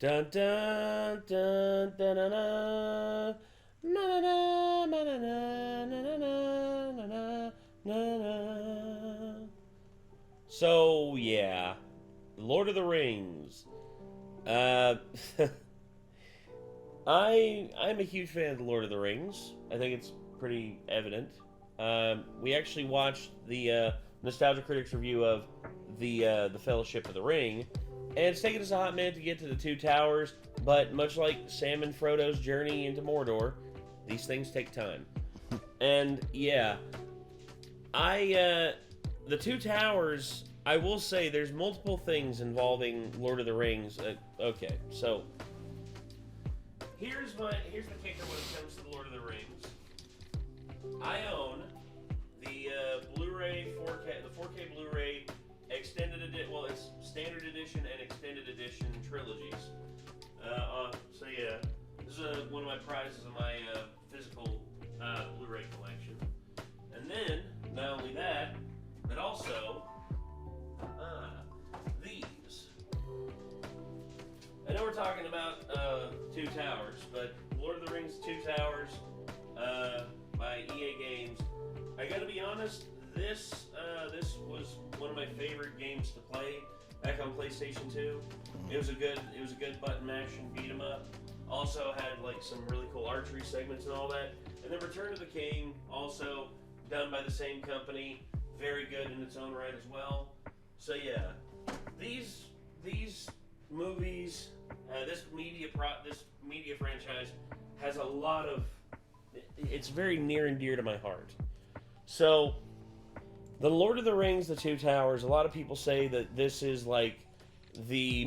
Dun dun dun dun dun dun. Na na na na na na na na na na na. So yeah, Lord of the Rings. I'm a huge fan of the Lord of the Rings. I think it's pretty evident. We actually watched the Nostalgia Critics review of the Fellowship of the Ring, and it's taken us a hot minute to get to the Two Towers. But much like Sam and Frodo's journey into Mordor, these things take time. And yeah, the Two Towers. I will say there's multiple things involving Lord of the Rings. Okay, so here's the kicker when it comes to the Lord of the Rings. I own the Blu-ray 4K, the 4K Blu-ray extended edition. Well, it's standard edition and extended edition trilogies. So yeah, this is one of my prizes in my physical Blu-ray collection. And then not only that, but also these. I know we're talking about Two Towers, but Lord of the Rings Two Towers by EA Games. I gotta be honest, this was one of my favorite games to play back on PlayStation 2. It was a good button mash and beat 'em up. Also had like some really cool archery segments and all that. And then Return of the King, also done by the same company, very good in its own right as well. So yeah, these movies, this media franchise has a lot of. It's very near and dear to my heart. So, The Lord of the Rings: The Two Towers. A lot of people say that this is like the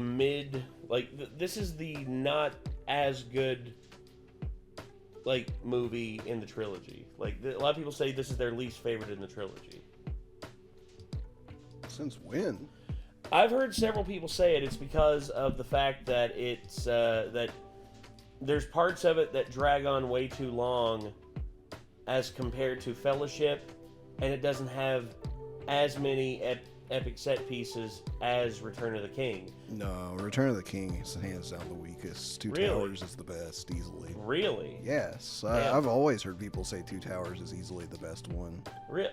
this is the not as good movie in the trilogy. A lot of people say this is their least favorite in the trilogy. Since when? I've heard several people say it. It's because of the fact that it's that there's parts of it that drag on way too long as compared to Fellowship, and it doesn't have as many epic set pieces as Return of the King. No, Return of the King is hands down the weakest. Two Towers is the best, easily. Really? Yes. I've always heard people say Two Towers is easily the best one.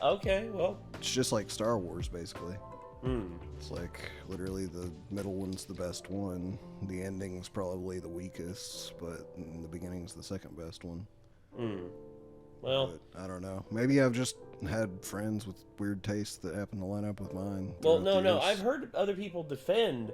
Okay, well. It's just like Star Wars, basically. Mm. It's like literally the middle one's the best one. The ending's probably the weakest, but the beginning's the second best one. Mm. Well, but I don't know. Maybe I've just had friends with weird tastes that happen to line up with mine. Well, no. I've heard other people defend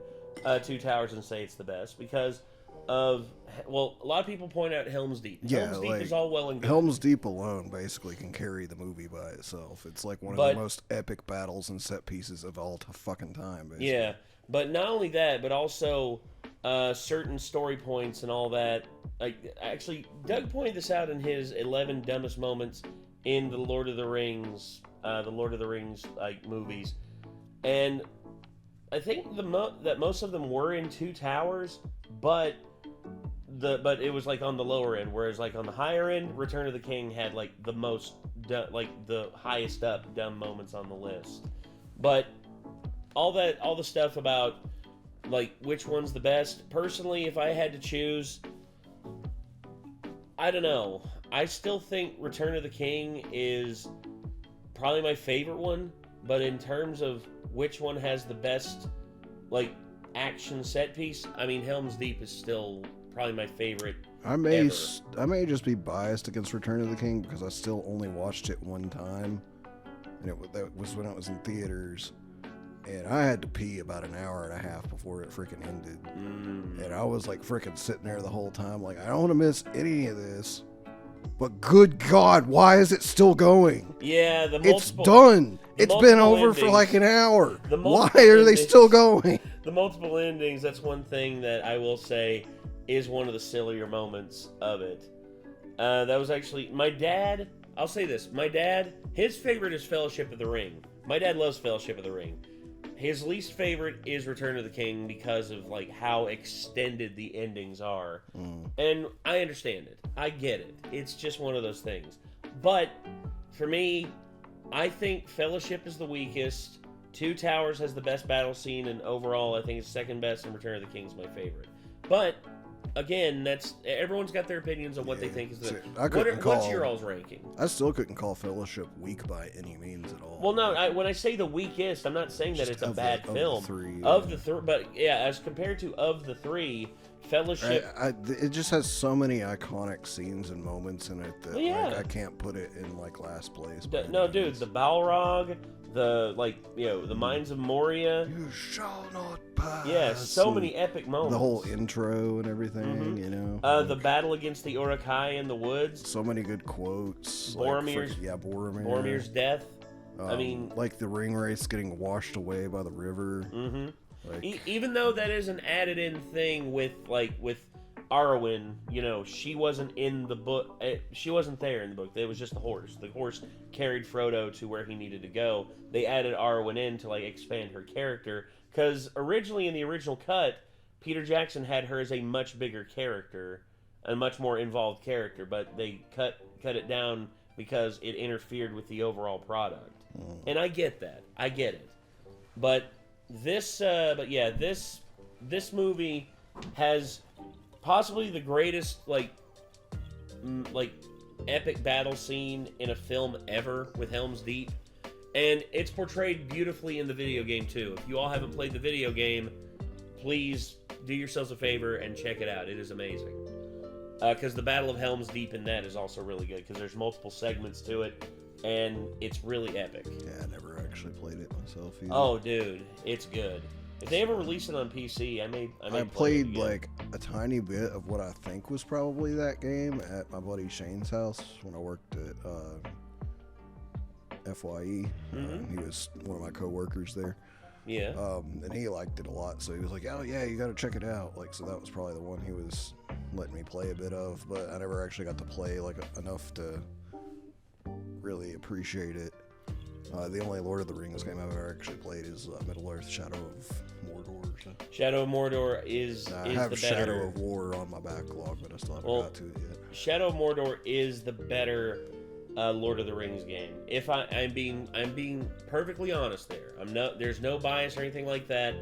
Two Towers and say it's the best because of, well, a lot of people point out Helm's Deep. Yeah, Helm's Deep is all well and good. Helm's Deep alone basically can carry the movie by itself. It's like one of the most epic battles and set pieces of all fucking time, basically. Yeah, but not only that, but also certain story points and all that. Actually, Doug pointed this out in his 11 dumbest moments in the Lord of the Rings, movies, and I think that most of them were in Two Towers, but it was on the lower end, whereas on the higher end, Return of the King had the most the highest up dumb moments on the list. But all the stuff about which one's the best, personally, if I had to choose, I don't know. I still think Return of the King is probably my favorite one, but in terms of which one has the best action set piece, I mean Helm's Deep is still probably my favorite. I may just be biased against Return of the King because I still only watched it one time, and that was when it was in theaters, and I had to pee about an hour and a half before it freaking ended, and I was freaking sitting there the whole time I don't want to miss any of this, but good God, why is it still going? Yeah, it's done. It's been over for an hour. Why are they still going? The multiple endings, that's one thing that I will say is one of the sillier moments of it. That was actually my dad. I'll say this: my dad, his favorite is Fellowship of the Ring. My dad loves Fellowship of the Ring. His least favorite is Return of the King because of how extended the endings are. And I understand it. I get it. It's just one of those things. But for me, I think Fellowship is the weakest. Two Towers has the best battle scene, and overall I think it's second best, and Return of the King is my favorite. But again, that's everyone's got their opinions on what they think is the. What's your all's ranking? I still couldn't call Fellowship weak by any means at all. Well, no. When I say the weakest, I'm not saying that it's a bad film. Of the three, but yeah, as compared to of the three, Fellowship. It just has so many iconic scenes and moments in it that I can't put it in like last place. No, dude, the Balrog, the Mines of Moria. You shall not pass. Yeah, so many epic moments. The whole intro and everything, you know. The battle against the Uruk-hai in the woods. So many good quotes. Boromir's Boromir's death. I mean, like the ring race getting washed away by the river. Mm-hmm. Even though that is an added-in thing with Arwen, you know, she wasn't in the book. She wasn't there in the book. It was just the horse. The horse carried Frodo to where he needed to go. They added Arwen in to expand her character because originally in the original cut, Peter Jackson had her as a much bigger character, a much more involved character, but they cut it down because it interfered with the overall product. And I get that. I get it. But this movie has possibly the greatest epic battle scene in a film ever with Helm's Deep, and it's portrayed beautifully in the video game too. If you all haven't played the video game, please do yourselves a favor and check it out. It is amazing. Because the Battle of Helm's Deep in that is also really good because there's multiple segments to it, and it's really epic. Yeah, I never actually played it myself either. Oh, dude, it's good. If they ever release it on PC, I may played like a tiny bit of what I think was probably that game at my buddy Shane's house when I worked at FYE. He was one of my co-workers there. Yeah. And he liked it a lot, so he was like, "Oh yeah, you got to check it out." So that was probably the one he was letting me play a bit of, but I never actually got to play enough to really appreciate it. The only Lord of the Rings game I've ever actually played is Middle-earth: Shadow of Mordor. So. Shadow of Mordor is I have the better... Shadow of War on my backlog, but I still haven't got to it yet. Shadow of Mordor is the better Lord of the Rings game. If I'm being perfectly honest there. There's no bias or anything like that.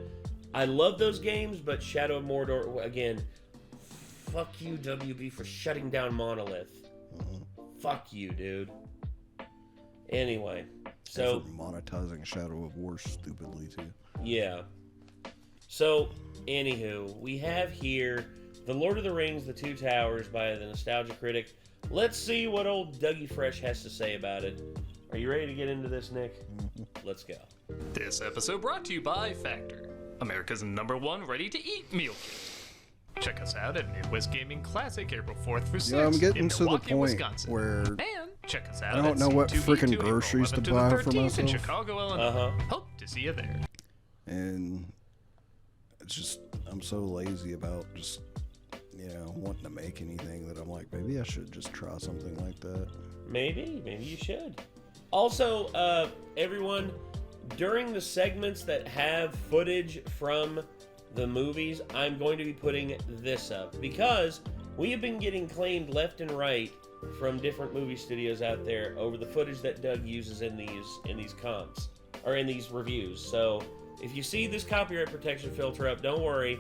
I love those games, but Shadow of Mordor, again, fuck you, WB, for shutting down Monolith. Fuck you, dude. Anyway, so... And for monetizing Shadow of War stupidly, too. Yeah. So, anywho, we have here The Lord of the Rings, The Two Towers by the Nostalgia Critic. Let's see what old Dougie Fresh has to say about it. Are you ready to get into this, Nick? Let's go. This episode brought to you by Factor, America's #1 ready-to-eat meal kit. Check us out at Midwest Gaming Classic, April 4th through 6th. Yeah, I'm getting to the point Wisconsin. where and check us out I don't know what freaking groceries to buy for myself. In Chicago, Illinois. Hope to see you there. And it's just, I'm so lazy about just, wanting to make anything that I'm like, maybe I should just try something like that. Maybe you should. Also, everyone, during the segments that have footage from the movies, I'm going to be putting this up because we have been getting claimed left and right from different movie studios out there over the footage that Doug uses in these comps or in these reviews. So if you see this copyright protection filter up, don't worry.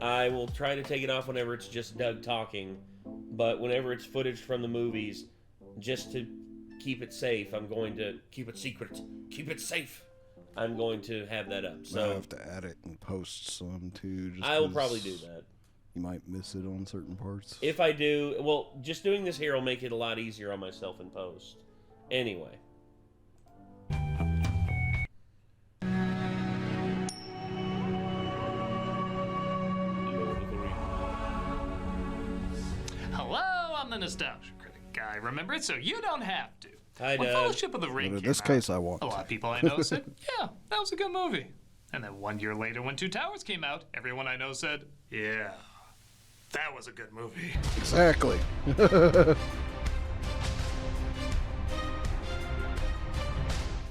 I will try to take it off whenever it's just Doug talking, but whenever it's footage from the movies, just to keep it safe, I'm going to keep it secret, keep it safe. I'm going to have that up. So I have to add it and post some too. I will probably do that. You might miss it on certain parts. If I do, well, just doing this here will make it a lot easier on myself in post. Anyway. Hello, I'm the Nostalgia Critic guy, remember it? So you don't have to. Hi, when Fellowship of the Ring in this case, I want a lot of people I know said, yeah, that was a good movie. And then 1 year later, when Two Towers came out, everyone I know said, yeah, that was a good movie. Exactly.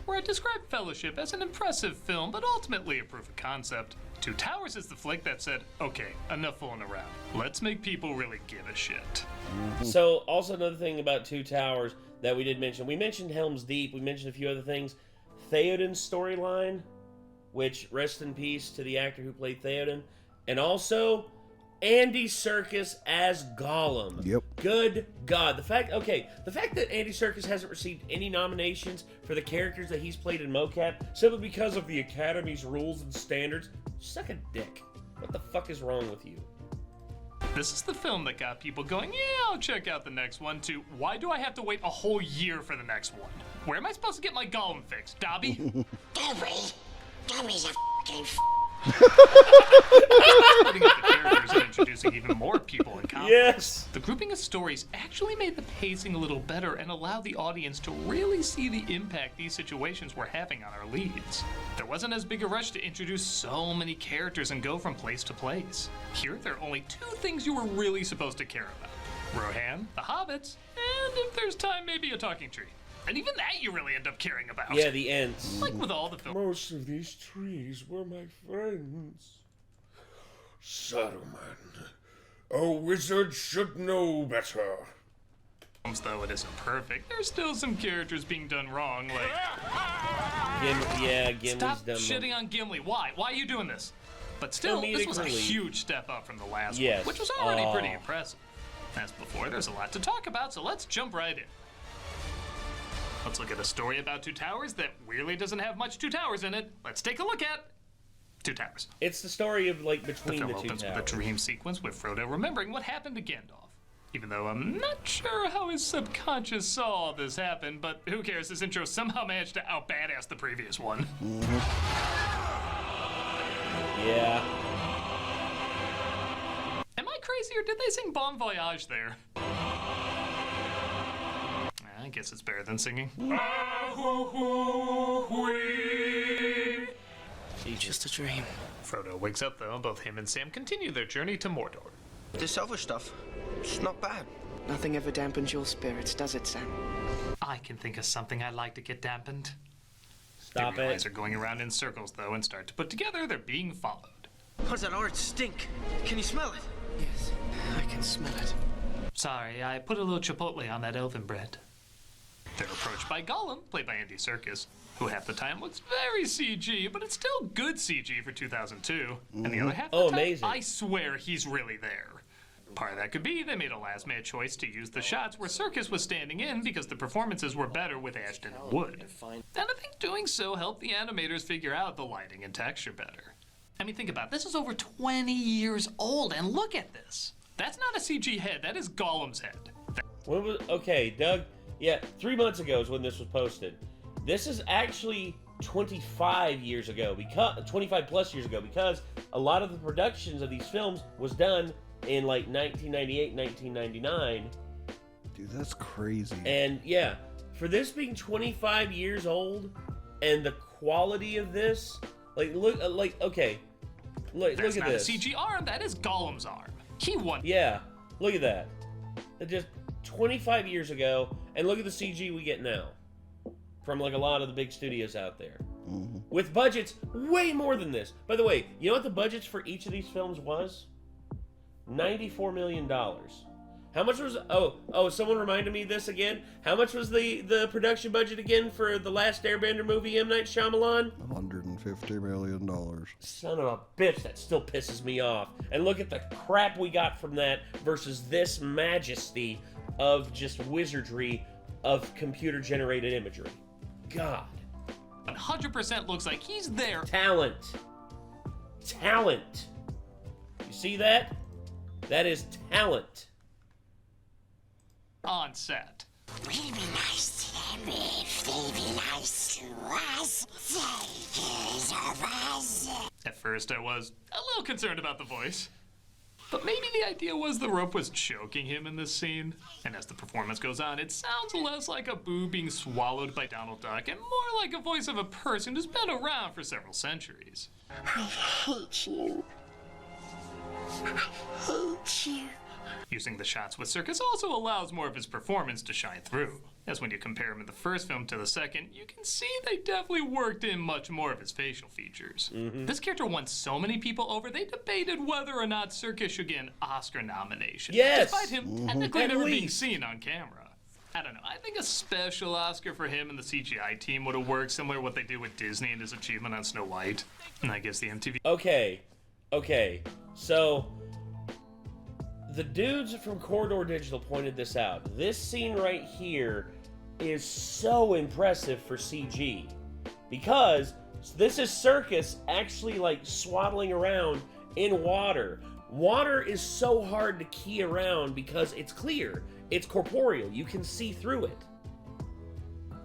Where I described Fellowship as an impressive film, but ultimately a proof of concept, Two Towers is the flick that said, okay, enough fooling around. Let's make people really give a shit. So, also another thing about Two Towers that we did mention. We mentioned Helm's Deep. We mentioned a few other things. Theoden's storyline, which rest in peace to the actor who played Theoden. And also, Andy Serkis as Gollum. Yep. Good God. The fact that Andy Serkis hasn't received any nominations for the characters that he's played in mocap simply because of the Academy's rules and standards, suck a dick. What the fuck is wrong with you? This is the film that got people going, yeah, I'll check out the next one, to why do I have to wait a whole year for the next one? Where am I supposed to get my Gollum fix, Dobby? Dobby's a f***ing Putting up the characters and introducing even more people in conflict. Yes! The grouping of stories actually made the pacing a little better and allowed the audience to really see the impact these situations were having on our leads. There wasn't as big a rush to introduce so many characters and go from place to place. Here, there are only two things you were really supposed to care about. Rohan, the hobbits, and if there's time, maybe a talking tree. And even that you really end up caring about. Yeah, the Ents. Like with all the films. Most of these trees were my friends. Saruman, a wizard should know better. Though it isn't perfect, there's still some characters being done wrong, like... Gimli's Stop dumb. shitting on Gimli. Why? Why are you doing this? But still, this was a Comedically. huge step up from the last Yes. one, which was already pretty impressive. As before, there's a lot to talk about, so let's jump right in. Let's look at a story about Two Towers that weirdly doesn't have much Two Towers in it. Let's take a look at Two Towers. It's the story of, like, The between film the two opens with a towers. dream sequence with Frodo remembering what happened to Gandalf. Even though I'm not sure how his subconscious saw all this happen, but who cares? This intro somehow managed to out-badass the previous one. Yeah. Am I crazy, or did they sing Bon Voyage there? I guess it's better than singing. Just a dream. Frodo wakes up, though. Both him and Sam continue their journey to Mordor. This other stuff, it's not bad. Nothing ever dampens your spirits, does it, Sam? I can think of something I'd like to get dampened. Stop They realize it. they're going around in circles, though, and start to put together they're being followed. What's that orange stink? Can you smell it? Yes, I can smell it. Sorry, I put a little chipotle on that elven bread. They're approached by Gollum, played by Andy Serkis, who half the time looks very CG, but it's still good CG for 2002. And the other half of the Oh, time, amazing. I swear he's really there. Part of that could be they made a last-minute choice to use the shots where Serkis was standing in because the performances were better with Ashton and Wood. And I think doing so helped the animators figure out the lighting and texture better. I mean, think about it. This is over 20 years old, and look at this. That's not a CG head. That is Gollum's head. When was, okay, Doug. Yeah, 3 months ago is when this was posted. This is actually 25 years ago, because 25 plus years ago, because a lot of the productions of these films was done in like 1998, 1999. Dude, that's crazy. And yeah, for this being 25 years old, and the quality of this, like look, okay, look That's at not this. a CG arm. That is Gollum's arm. He won. Yeah, look at that. Just 25 years ago, and look at the CG we get now from like a lot of the big studios out there. With budgets way more than this. By the way, you know what the budgets for each of these films was? $94 million. How much was... Oh, someone reminded me of this again. How much was the production budget again for the last Airbender movie, M. Night Shyamalan? $150 million. Son of a bitch, that still pisses me off. And look at the crap we got from that versus this majesty of just wizardry of computer-generated imagery. God. 100% looks like he's there. Talent. Talent. You see that? That is talent. On set. We'll be nice to them if they be nice to us. Takers of us. At first, I was a little concerned about the voice. But maybe the idea was the rope was choking him in this scene. And as the performance goes on, it sounds less like a boo being swallowed by Donald Duck and more like a voice of a person who's been around for several centuries. I hate you. I hate you. Using the shots with Serkis also allows more of his performance to shine through. As when you compare him in the first film to the second, you can see they definitely worked in much more of his facial features. This character won so many people over, they debated whether or not Serkis should get an Oscar nomination. Yes! Despite him technically At never being least. seen on camera. I don't know, I think a special Oscar for him and the CGI team would have worked similar to what they did with Disney and his achievement on Snow White. And I guess the MTV... Okay. So, The dudes from Corridor Digital pointed this out. This scene right here is so impressive for CG because this is Circus actually like swaddling around in water. Water is so hard to key around because it's clear, it's corporeal, you can see through it.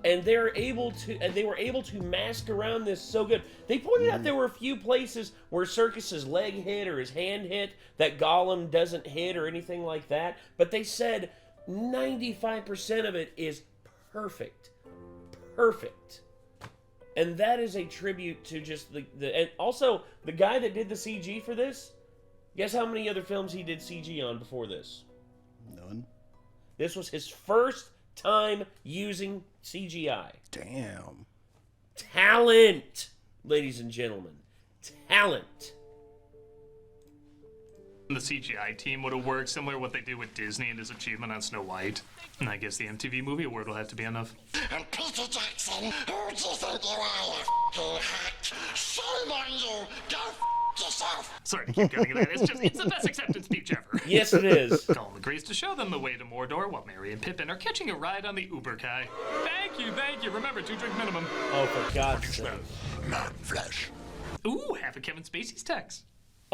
And they were able to mask around this so good. They pointed out there were a few places where Circus's leg hit or his hand hit that Gollum doesn't hit or anything like that. But they said 95% of it is perfect. Perfect. And that is a tribute to just and also the guy that did the CG for this, guess how many other films he did CG on before this? None. This was his first time using CGI. Damn. Talent, ladies and gentlemen. Talent. The CGI team would have worked similar to what they did with Disney and his achievement on Snow White. And I guess the MTV Movie Award will have to be enough. And Peter Jackson, who do you think you are, you f***ing hack? Shame on you! Go f*** yourself! Sorry to keep cutting it. It's the best acceptance speech ever. Yes, it is. Gollum agrees to show them the way to Mordor while Merry and Pippin are catching a ride on the Uberkai. Thank you. Remember, 2-drink minimum. Oh, for God's sake. Not flesh. Ooh, half of Kevin Spacey's text.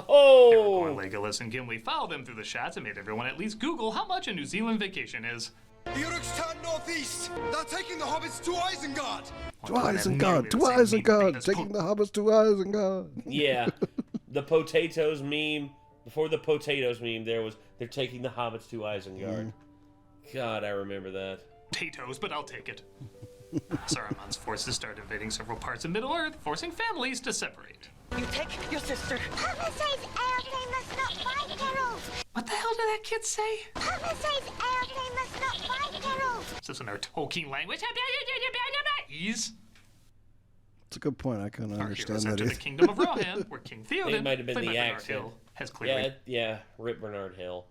Oh! Aragorn, Legolas, and Gimli followed them through the shots and made everyone at least Google how much a New Zealand vacation is. The Uruks turn northeast. They're taking the hobbits to Isengard. To Isengard, taking the hobbits to Isengard. Yeah. The potatoes meme. Before the potatoes meme, they're taking the hobbits to Isengard. God, I remember that. Potatoes, but I'll take it. Saruman's forces start invading several parts of Middle-earth, forcing families to separate. You take your sister. Papa says airplane must not fight heralds. What the hell did that kid say? Papa says airplane must not fight heralds. Is this in our Tolkien language? Ease. It's a good point. I couldn't Our understand heroes that enter the either. Kingdom of Rohan, where King Theoden, It might have been played by the Bernard accent. Hill, has clearly... Yeah, Rip Bernard Hill.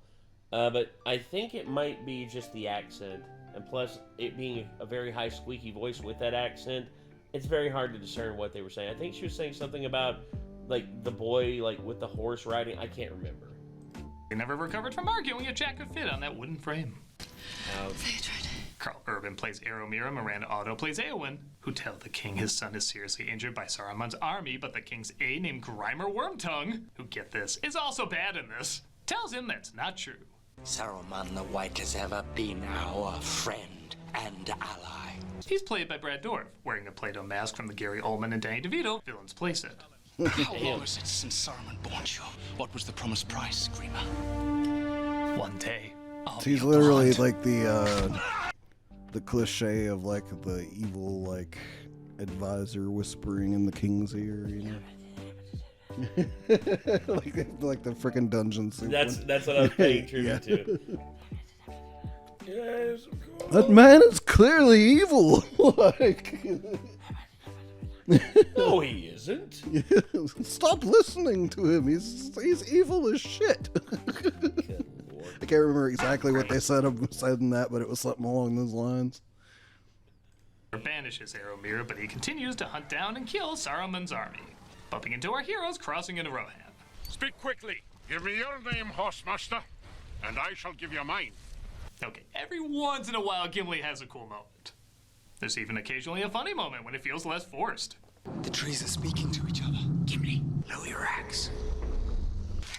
But I think it might be just the accent. And plus, it being a very high squeaky voice with that accent, it's very hard to discern what they were saying. I think she was saying something about, like, the boy, like, with the horse riding. I can't remember. They never recovered from arguing if Jack could fit on that wooden frame. Ouch. Carl Urban plays Aeromira, Miranda Otto plays Eowyn, who tell the king his son is seriously injured by Saruman's army, but the king's aide named Grimer Wormtongue, who, get this, is also bad in this, tells him that's not true. Saruman the White has ever been our friend and ally. He's played by Brad Dourif, wearing a Play-Doh mask from the Gary Oldman and Danny DeVito villains playset. How long is it since Saruman bought you? What was the promised price, Screamer? One day, I'll He's be literally blonde. like the cliche of like the evil like advisor whispering in the king's ear, you know. like the freaking dungeon scene. That's what I was paying tribute to. Yes, of course. That man is clearly evil. Like, No, he isn't. stop listening to him. He's evil as shit. Good Lord. I can't remember exactly what they said in that, but it was something along those lines. Banishes Aeromira, but he continues to hunt down and kill Saruman's army, bumping into our heroes crossing into Rohan. Speak quickly. Give me your name, Horsemaster, and I shall give you mine. Okay, every once in a while Gimli has a cool moment. There's even occasionally a funny moment when it feels less forced. The trees are speaking to each other. Gimli, lower your axe.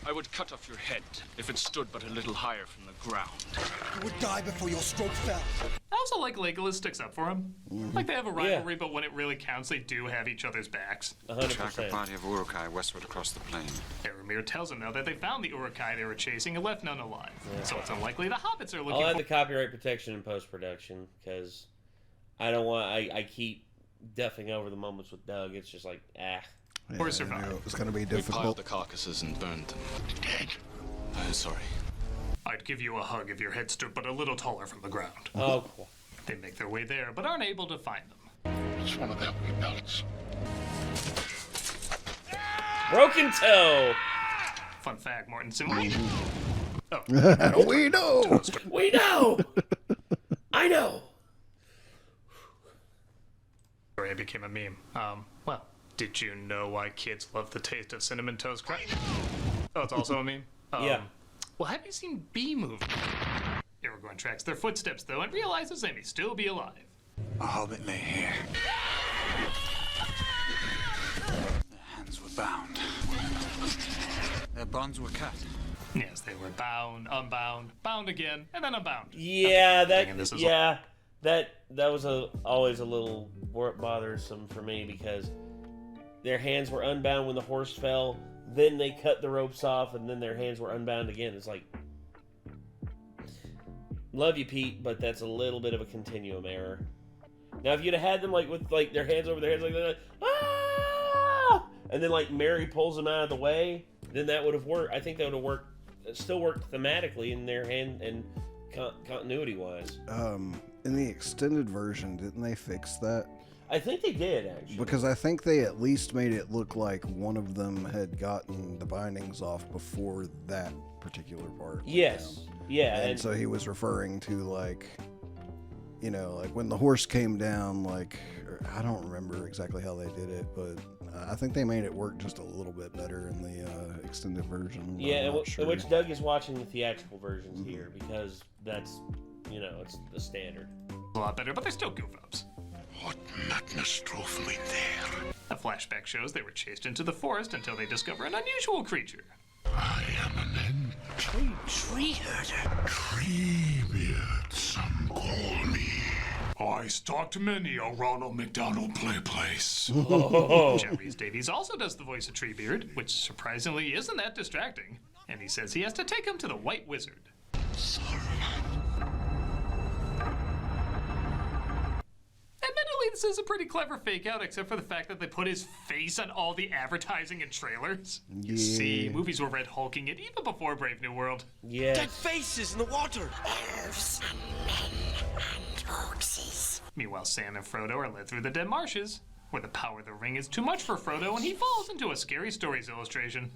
I would cut off your head if it stood but a little higher from the ground. You would die before your stroke fell. I also like Legolas sticks up for him. Like they have a rivalry, but when it really counts, they do have each other's backs. 100%. party of Urukai westward across the plain. Aeromir tells him, though, that they found the Urukai they were chasing and left none alive. So it's unlikely the hobbits are looking I'll add for... the copyright protection in post-production, because I don't want... I keep duffing over the moments with Doug. It's just like, Or I survive. knew it was going to be We piled difficult. the carcasses and burned them. I'm sorry. I'd give you a hug if your head stood but a little taller from the ground. Oh, cool. They make their way there, but aren't able to find them. It's one of them wee belts. Broken toe! Fun fact, Mortensen. We We know. We know! I know! Sorry, I became a meme. Well, did you know why kids love the taste of Cinnamon Toast Crunch? Oh, it's also a meme? Yeah. Well, have you seen B movie? Aragorn tracks their footsteps, though, and realizes they may still be alive. A hobbit lay here. Their hands were bound. Their bonds were cut. Yes, they were bound, unbound, bound again, and then unbound. Yeah, Okay, that was always a little bothersome for me because their hands were unbound when the horse fell. Then they cut the ropes off, and then their hands were unbound again. It's like, love you, Pete, but that's a little bit of a continuum error. Now, if you'd have had them with their hands over their heads like that, ah! And then Mary pulls them out of the way, then that would have worked. I think that would have worked. Still worked thematically in their hand and continuity wise. In the extended version, didn't they fix that? I think they did, actually. Because I think they at least made it look like one of them had gotten the bindings off before that particular part. Yes. Yeah. And so he was referring to when the horse came down, I don't remember exactly how they did it, but I think they made it work just a little bit better in the extended version. Yeah, which Doug is watching the theatrical versions here because that's, it's the standard. A lot better, but they're still goof-ups. What madness drove me there? A flashback shows they were chased into the forest until they discover an unusual creature. I am an Tree herder. Treebeard, some call me. I stalked many a Ronald McDonald play place. Jeffries Davies also does the voice of Treebeard, which surprisingly isn't that distracting. And he says he has to take him to the White Wizard. Admittedly, this is a pretty clever fake out, except for the fact that they put his face on all the advertising and trailers. You see, movies were red hulking it even before Brave New World. Yeah. Dead faces in the water. Elves and men and orcs. Meanwhile, Sam and Frodo are led through the dead marshes, where the power of the ring is too much for Frodo and he falls into a Scary Stories illustration.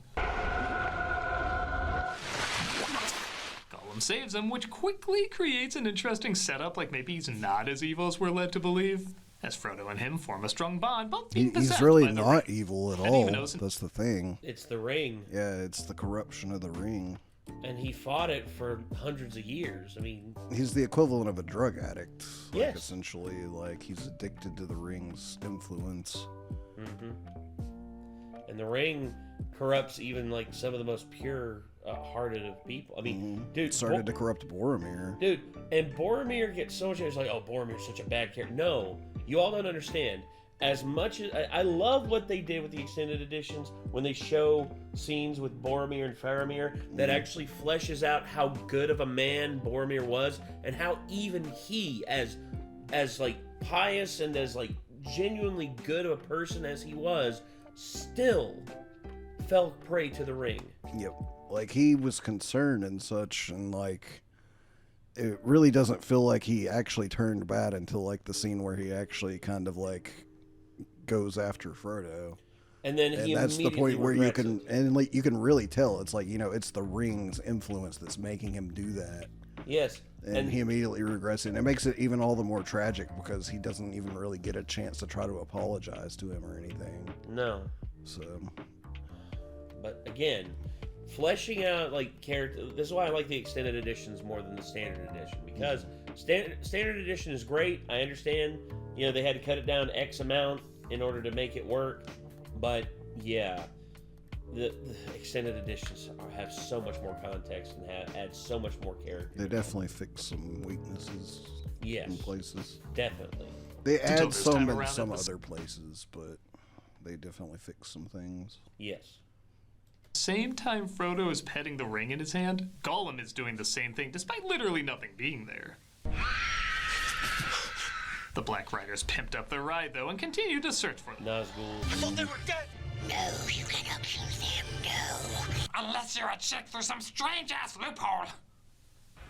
Gollum saves him, which quickly creates an interesting setup, like maybe he's not as evil as we're led to believe, as Frodo and him form a strong bond, both being possessed he's really by the not ring. evil at all. That's the thing. It's the ring. Yeah, it's the corruption of the ring. And he fought it for hundreds of years. I mean, he's the equivalent of a drug addict. Yes. Essentially, he's addicted to the ring's influence. Mm-hmm. And the ring corrupts even some of the most pure hearted of people. I mean, dude, it started to corrupt Boromir. Dude, and Boromir gets so much. It's Boromir's such a bad character. No, you all don't understand. As much as I love what they did with the extended editions when they show scenes with Boromir and Faramir that actually fleshes out how good of a man Boromir was and how even he, as pious and as genuinely good of a person as he was, still fell prey to the ring. Yep. He was concerned and such, and it really doesn't feel like he actually turned bad until the scene where he actually kind of goes after Frodo. And then that's the point where you can you can really tell it's it's the ring's influence that's making him do that. Yes. And he immediately regrets it. And it makes it even all the more tragic because he doesn't even really get a chance to try to apologize to him or anything. No. So. But again, fleshing out character. This is why I like the extended editions more than the standard edition, because standard edition is great. I understand. They had to cut it down X amount in order to make it work. But yeah, the extended editions have so much more context and add so much more character. They definitely fix some weaknesses. Yes. In places. Definitely. They add some in some other places, but they definitely fix some things. Yes. Same time Frodo is petting the ring in his hand, Gollum is doing the same thing despite literally nothing being there. The Black Riders pimped up their ride, though, and continued to search for them. Nazgul. I thought they were dead. No, you cannot kill them, no. Unless you're a chick through some strange-ass loophole.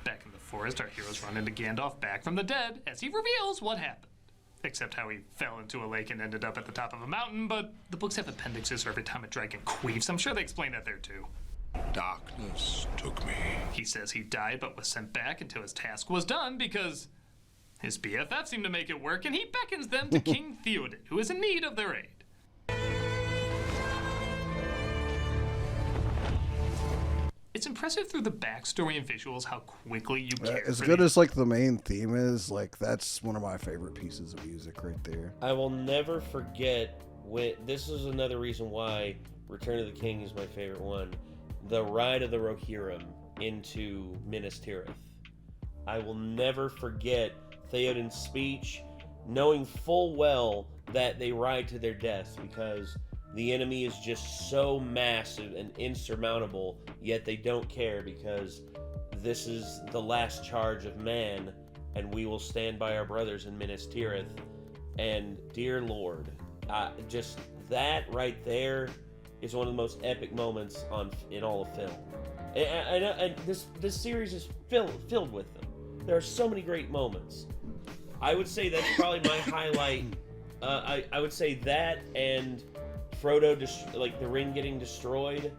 Back in the forest, our heroes run into Gandalf back from the dead as he reveals what happened. Except how he fell into a lake and ended up at the top of a mountain, but the books have appendixes for every time a dragon queefs. I'm sure they explain that there, too. Darkness took me. He says he died but was sent back until his task was done because his BFF seemed to make it work, and he beckons them to King Theoden, who is in need of their aid. It it's impressive through the backstory and visuals how quickly you care. As good as like the main theme is, like that's one of my favorite pieces of music right there. I will never forget when this is another reason why Return of the King is my favorite one. The ride of the Rohirrim into Minas Tirith. I will never forget Theoden's speech, knowing full well that they ride to their deaths because the enemy is just so massive and insurmountable, yet they don't care because this is the last charge of man, and we will stand by our brothers in Minas Tirith. And dear Lord, just that right there is one of the most epic moments in all of film. And this series is filled with them. There are so many great moments. I would say that's probably my highlight. I would say that and Frodo, like the ring getting destroyed,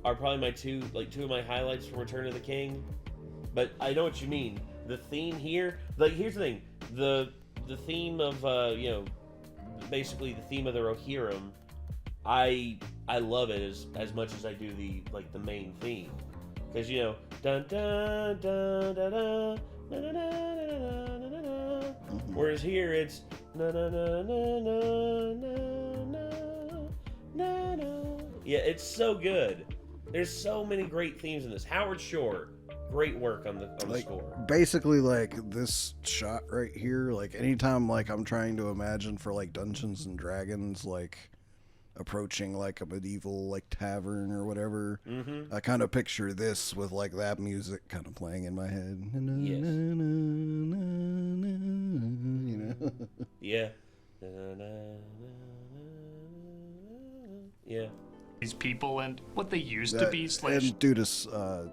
are probably my two of my highlights from Return of the King. But I know what you mean. The theme here, like here's the thing, the theme of basically the theme of the Rohirrim, I love it as much as I do the main theme, because dun dun dun dun dun. Na, na, na, na, na, na, na. Whereas here it's na na na na na na na na. Yeah, it's so good. There's so many great themes in this. Howard Shore, great work on the score. Basically, like this shot right here, like anytime like I'm trying to imagine for like Dungeons and Dragons, like approaching like a medieval like tavern or whatever, I kind of picture this with like that music kind of playing in my head. Yes. Yeah. Yeah. These people and what they used to be. And due to I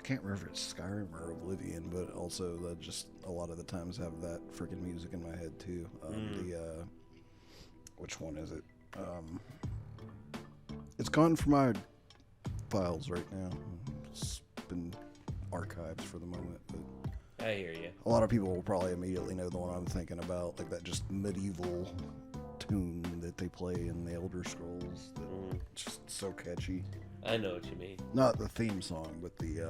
can't remember if it's Skyrim or Oblivion, but also that just a lot of the times have that freaking music in my head too. Which one is it? It's gone from my files right now. It's been archived for the moment. But I hear you. a lot of people will probably immediately know the one I'm thinking about, like that just medieval tune that they play in the Elder Scrolls. That's just so catchy. I know what you mean. Not the theme song, but the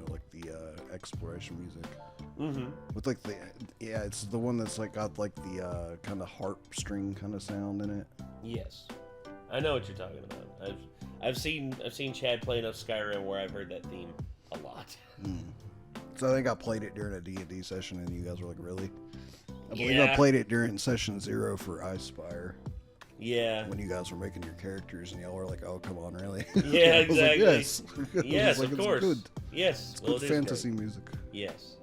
like the exploration music. With like it's the one that's like got like the kind of harp string kind of sound in it. Yes, I know what you're talking about. I've seen Chad play enough Skyrim where I've heard that theme a lot. So I think I played it during a D&D session, and you guys were like, "Really?" I believe I played it during session 0 for Icespire. Yeah. When you guys were making your characters, and y'all were like, "Oh, come on, really?" Yeah, exactly. Like, yes. Yes, like, of course. Good. Yes. It's good fantasy music. Yes.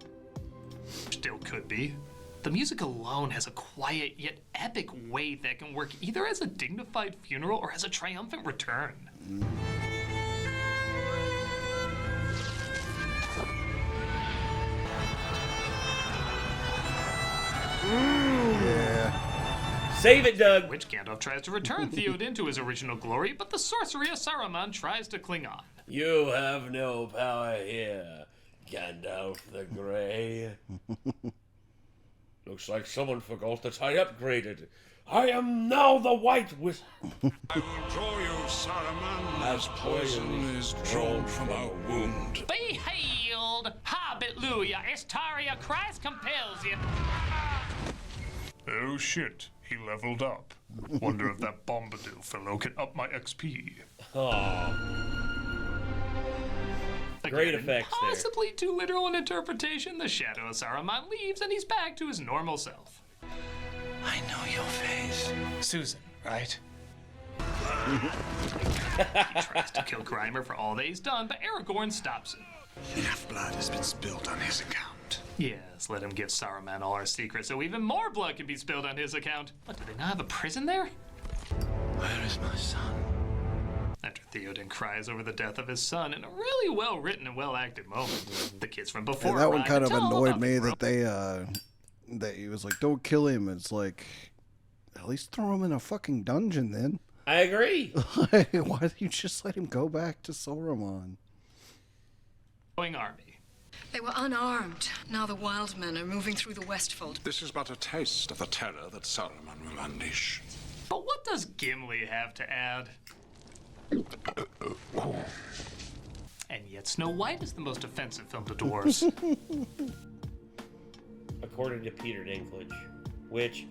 Still could be. The music alone has a quiet yet epic weight that can work either as a dignified funeral or as a triumphant return. Yeah. Save it, Doug. Which Gandalf tries to return Theoden to his original glory, but the sorcery of Saruman tries to cling on. You have no power here, Gandalf the Grey. Looks like someone forgot that I upgraded. I am now the White Wizard. I will draw you, Saruman, as poison is drawn from a wound. Be healed! Hallelujah! Estaria, Christ compels you! Oh shit, he leveled up. Wonder if that Bombadil fellow can up my XP. Great effects there. Possibly too literal an interpretation, the shadow of Saruman leaves and he's back to his normal self. I know your face. Susan, right? He tries to kill Grimer for all that he's done, but Aragorn stops him. Enough blood has been spilled on his account. Yes, let him give Saruman all our secrets so even more blood can be spilled on his account. What, do they not have a prison there? Where is my son? After Theoden cries over the death of his son in a really well-written and well-acted moment, the kids from before And that one arrive kind of and tell him annoyed about me the that they that he was like, "Don't kill him." It's like, at least throw him in a fucking dungeon then. I agree. Why don't you just let him go back to Saruman? army. They were unarmed. Now the wild men are moving through the Westfold. This is but a taste of the terror that Saruman will unleash. But what does Gimli have to add? yet Snow White is the most offensive film to dwarves. According to Peter Dinklage, which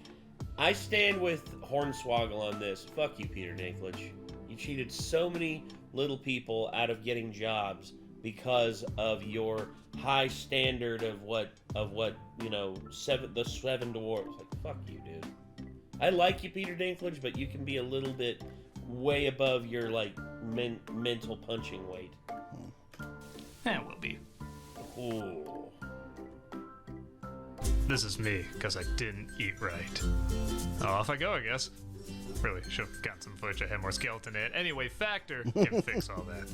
I stand with Hornswoggle on this. Fuck you, Peter Dinklage. You cheated so many little people out of getting jobs because of your high standard of what you know, the seven dwarves. Like, fuck you, dude. I like you, Peter Dinklage, but you can be a little bit way above your like mental punching weight. And will be. Ooh. This is me, because I didn't eat right. Off I go, I guess. Really, should have gotten some footage. I had more skeleton in it. Anyway, Factor can fix all that.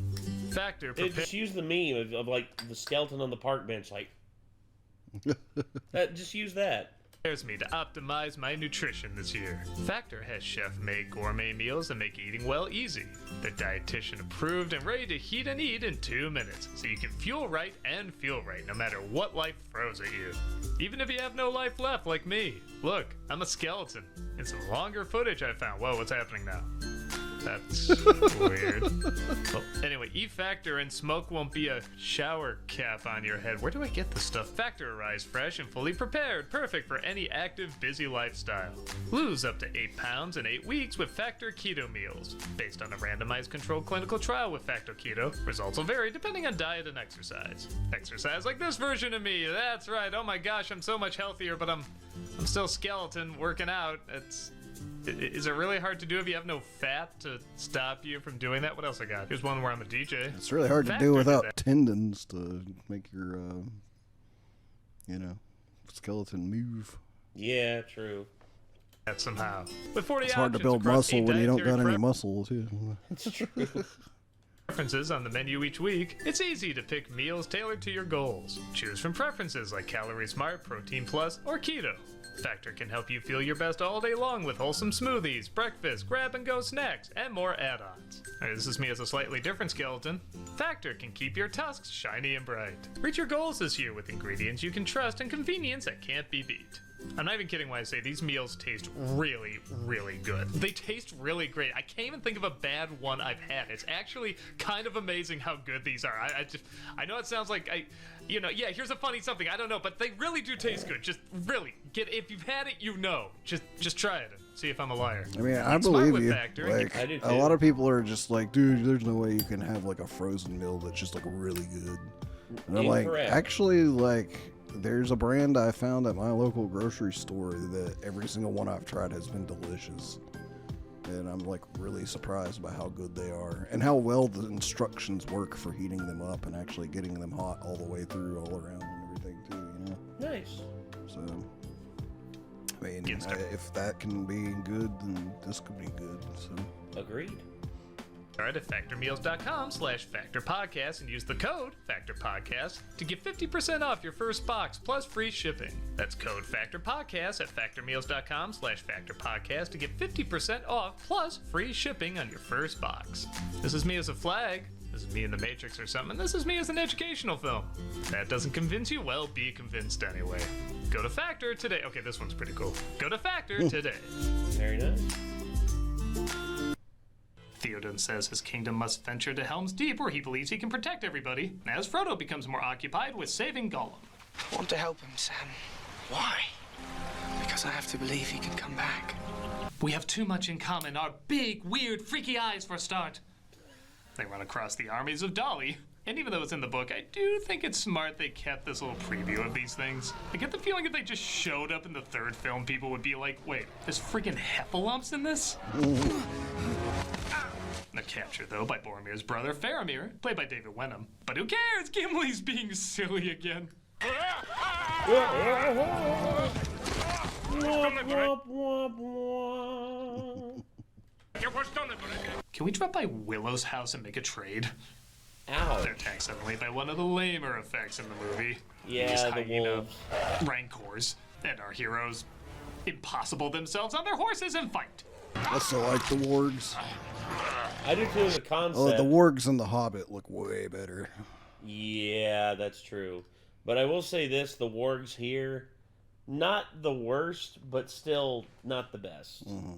Factor Just use the meme of like the skeleton on the park bench, like. Just use that. Prepares me to optimize my nutrition this year. Factor has chef-made gourmet meals that make eating well easy. They're dietitian approved and ready to heat and eat in 2 minutes, so you can fuel right and feel right no matter what life throws at you. Even if you have no life left like me. Look, I'm a skeleton. In some longer footage I found. Whoa, what's happening now? That's weird. Well, anyway, eat Factor and smoke won't be a shower cap on your head. Where do I get this stuff? Factor arrives fresh and fully prepared, perfect for any active, busy lifestyle. Lose up to 8 pounds in 8 weeks with Factor Keto meals. Based on a randomized controlled clinical trial with Factor Keto, results will vary depending on diet and exercise. Exercise like this version of me. That's right. Oh my gosh, I'm so much healthier, but I'm still skeleton working out. Is it really hard to do if you have no fat to stop you from doing that? What else I got? Here's one where I'm a DJ. It's really hard to do without tendons to make your, you know, skeleton move. Yeah, true. That somehow. With 40 it's hard to build muscle when you don't got any muscle, too. It's true. Preferences on the menu each week, it's easy to pick meals tailored to your goals. Choose from preferences like Calorie Smart, Protein Plus, or Keto. Factor can help you feel your best all day long with wholesome smoothies, breakfast, grab-and-go snacks, and more add-ons. This is me as a slightly different skeleton. Factor can keep your tusks shiny and bright. Reach your goals this year with ingredients you can trust and convenience that can't be beat. I'm not even kidding when I say these meals taste really, really good. They taste really great. I can't even think of a bad one I've had. It's actually kind of amazing how good these are. I know it sounds like yeah, here's a funny something. I don't know, but they really do taste good. Just really if you've had it, you know. Just try it and see if I'm a liar. I mean, I believe you. Like, I do too. A lot of people are just like, dude, there's no way you can have like a frozen meal that's just like really good. And I'm like, actually, like, there's a brand I found at my local grocery store that every single one I've tried has been delicious. And I'm like really surprised by how good they are and how well the instructions work for heating them up and actually getting them hot all the way through, all around and everything too, you know? Nice. So, I mean, if that can be good, then this could be good, so. Agreed. Start at factormeals.com/factorpodcast and use the code FactorPodcast to get 50% off your first box plus free shipping. That's code FactorPodcast at factormeals.com/factorpodcast to get 50% off plus free shipping on your first box. This is me as a flag. This is me in the Matrix or something. This is me as an educational film. If that doesn't convince you, well, be convinced anyway. Go to Factor today. Okay, this one's pretty cool. Go to Factor today. Very nice. Theoden says his kingdom must venture to Helm's Deep where he believes he can protect everybody, as Frodo becomes more occupied with saving Gollum. I want to help him, Sam. Why? Because I have to believe he can come back. We have too much in common. Our big, weird, freaky eyes for a start. They run across the armies of Dolly. And even though it's in the book, I do think it's smart they kept this little preview of these things. I get the feeling if they just showed up in the third film, people would be like, wait, there's freaking heffalumps in this? The capture, though, by Boromir's brother, Faramir, played by David Wenham. But who cares? Gimli's being silly again. Can we drop by Willow's house and make a trade? Ow. They're attacked suddenly by one of the lamer effects in the movie. Yeah, the wolves. Rancors. And our heroes impossible themselves on their horses and fight. I still like the wargs. I do too, the concept. Oh, the wargs in The Hobbit look way better. Yeah, that's true. But I will say this, the wargs here, not the worst, but still not the best. Mm-hmm.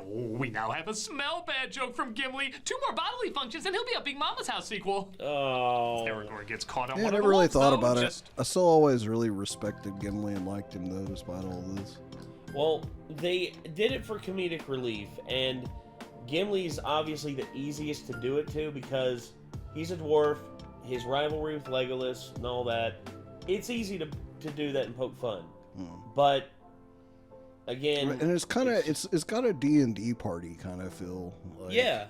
we now have a smell bad joke from Gimli. 2 more bodily functions and he'll be a Big Mama's House sequel. Oh. Aragorn gets caught on Yeah, I one of never the really ones, thought though, about just... it. I still always really respected Gimli and liked him, though, despite all this. Well, they did it for comedic relief, and Gimli's obviously the easiest to do it to because he's a dwarf, his rivalry with Legolas and all that. It's easy to do that and poke fun. But again, and it's kind of it's got a D&D party kind of feel. Like, yeah.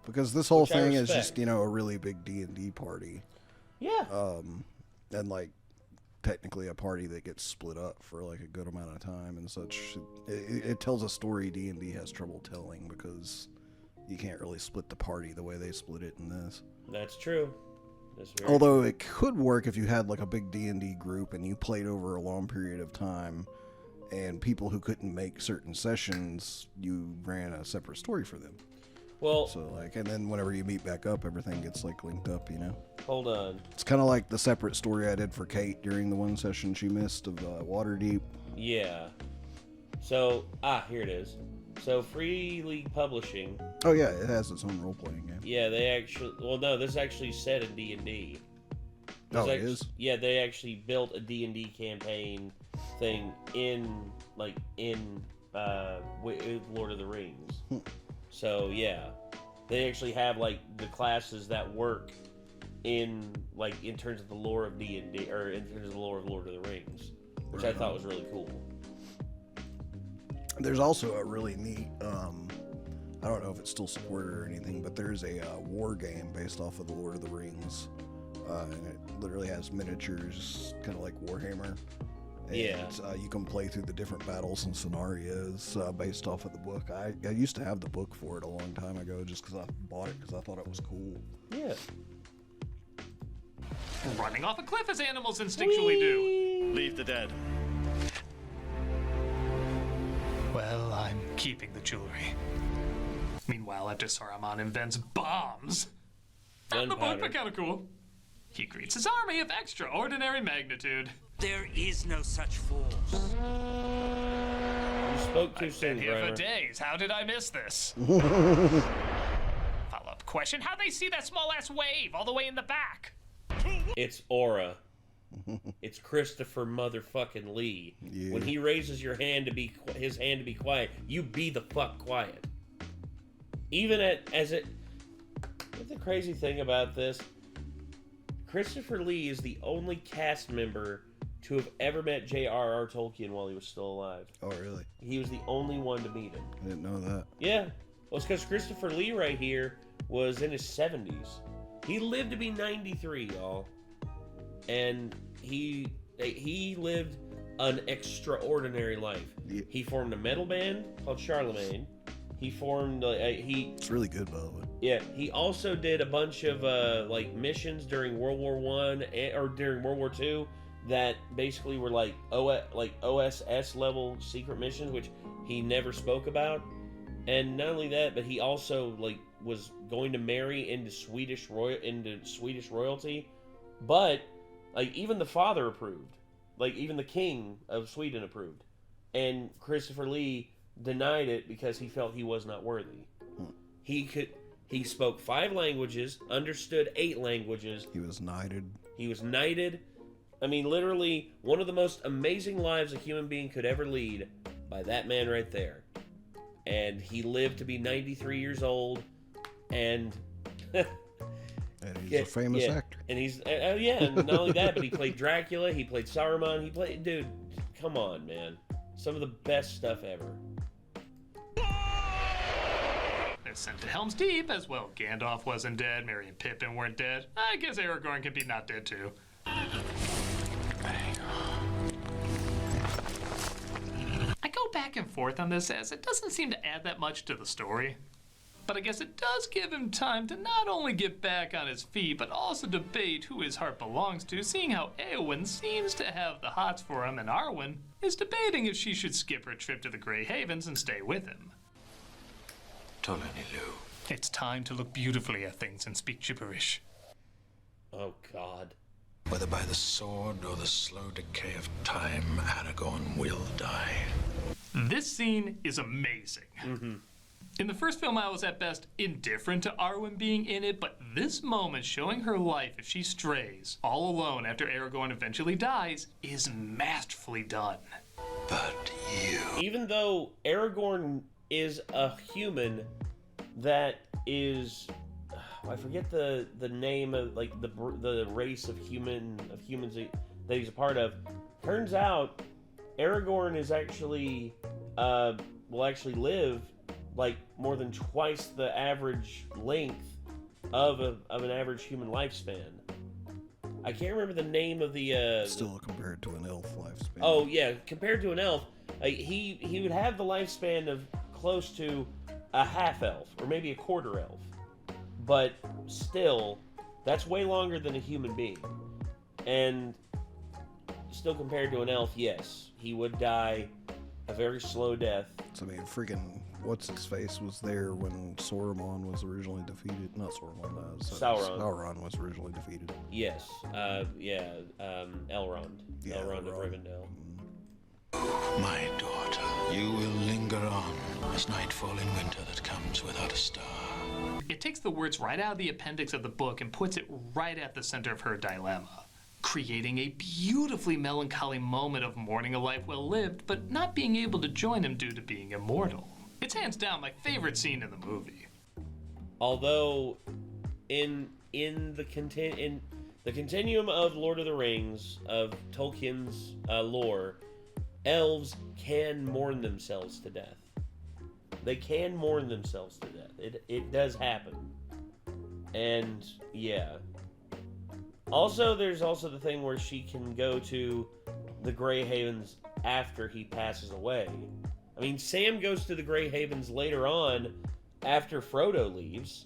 Because this whole Which I thing is respect. just, you know, a really big D&D party. Yeah. And like technically a party that gets split up for like a good amount of time and such. It tells a story D&D has trouble telling because you can't really split the party the way they split it in this. That's true. That's very Although it could work if you had like a big D&D group and you played over a long period of time, and people who couldn't make certain sessions, you ran a separate story for them. Well, so like, and then whenever you meet back up, everything gets like linked up, you know. Hold on. It's kind of like the separate story I did for Kate during the one session she missed of Waterdeep. Yeah. So here it is. So Free League Publishing. Oh yeah, it has its own role-playing game. Yeah, they actually. Well, no, this is actually set in D&D. Oh, it is? Yeah, they actually built a D&D campaign thing in Lord of the Rings. So yeah, they actually have like the classes that work in terms of the lore of D&D or in terms of the lore of Lord of the Rings, which I thought was really cool. There's also a really neat, I don't know if it's still supported or anything, but there's a war game based off of the Lord of the Rings, and it literally has miniatures, kind of like Warhammer. And, you can play through the different battles and scenarios based off of the book. I used to have the book for it a long time ago just because I bought it because I thought it was cool. Yeah. Running off a cliff as animals instinctually do. Leave the dead. Well, I'm keeping the jewelry. Meanwhile, after Saruman invents bombs, and the book are kind of cool. He greets his army of extraordinary magnitude. There is no such force. You spoke too I've soon, been here Bremer. for days. How did I miss this? Follow-up question: how'd they see that small-ass wave all the way in the back? It's aura. It's Christopher motherfucking Lee. Yeah. When he raises his hand to be quiet, you be the fuck quiet. Even what's the crazy thing about this? Christopher Lee is the only cast member to have ever met J.R.R. Tolkien while he was still alive. Oh, really? He was the only one to meet him. I didn't know that. Yeah. Well, it's because Christopher Lee right here was in his 70s. He lived to be 93, y'all. And he lived an extraordinary life. Yeah. He formed a metal band called Charlemagne. He formed It's really good, by the way. Yeah, he also did a bunch of missions during World War I or during World War II that basically were like OSS level secret missions, which he never spoke about. And not only that, but he also was going to marry into Swedish royalty, but even the father approved, even the king of Sweden approved, and Christopher Lee denied it because he felt he was not worthy. He spoke 5 languages, understood 8 languages. He was knighted. I mean, literally, one of the most amazing lives a human being could ever lead by that man right there. And he lived to be 93 years old, and... and he's a famous actor. And he's... and not only that, but he played Dracula, he played Saruman, Dude, come on, man. Some of the best stuff ever. They're sent to Helm's Deep as well. Gandalf wasn't dead. Merry and Pippin weren't dead. I guess Aragorn can be not dead too. I go back and forth on this as it doesn't seem to add that much to the story. But I guess it does give him time to not only get back on his feet, but also debate who his heart belongs to, seeing how Éowyn seems to have the hots for him, and Arwen is debating if she should skip her trip to the Grey Havens and stay with him. It's time to look beautifully at things and speak gibberish. Oh, God. Whether by the sword or the slow decay of time, Aragorn will die. This scene is amazing. Mm-hmm. In the first film, I was at best indifferent to Arwen being in it, but this moment showing her life if she strays, all alone after Aragorn eventually dies, is masterfully done. But you... Even though Aragorn is a human that is... I forget the name of like the race of humans that he's a part of. Turns out Aragorn is actually will actually live like more than twice the average length of an average human lifespan. I can't remember the name of the still compared to an elf lifespan. Oh yeah, compared to an elf, he would have the lifespan of close to a half elf or maybe a quarter elf. But still, that's way longer than a human being. And still compared to an elf, yes, he would die a very slow death. So, I mean, freaking what's-his-face was there when Sauron was originally defeated. Not Sauron, Sauron was originally defeated. Yes, Elrond. Yeah, Elrond of Rivendell. My daughter, you will linger on as nightfall in winter that comes without a star. It takes the words right out of the appendix of the book and puts it right at the center of her dilemma, creating a beautifully melancholy moment of mourning a life well lived, but not being able to join him due to being immortal. It's hands down my favorite scene in the movie. Although, in the continuum of Lord of the Rings, of Tolkien's lore, elves can mourn themselves to death. They can mourn themselves to death. It does happen. And, yeah. Also, there's also the thing where she can go to the Grey Havens after he passes away. I mean, Sam goes to the Grey Havens later on after Frodo leaves.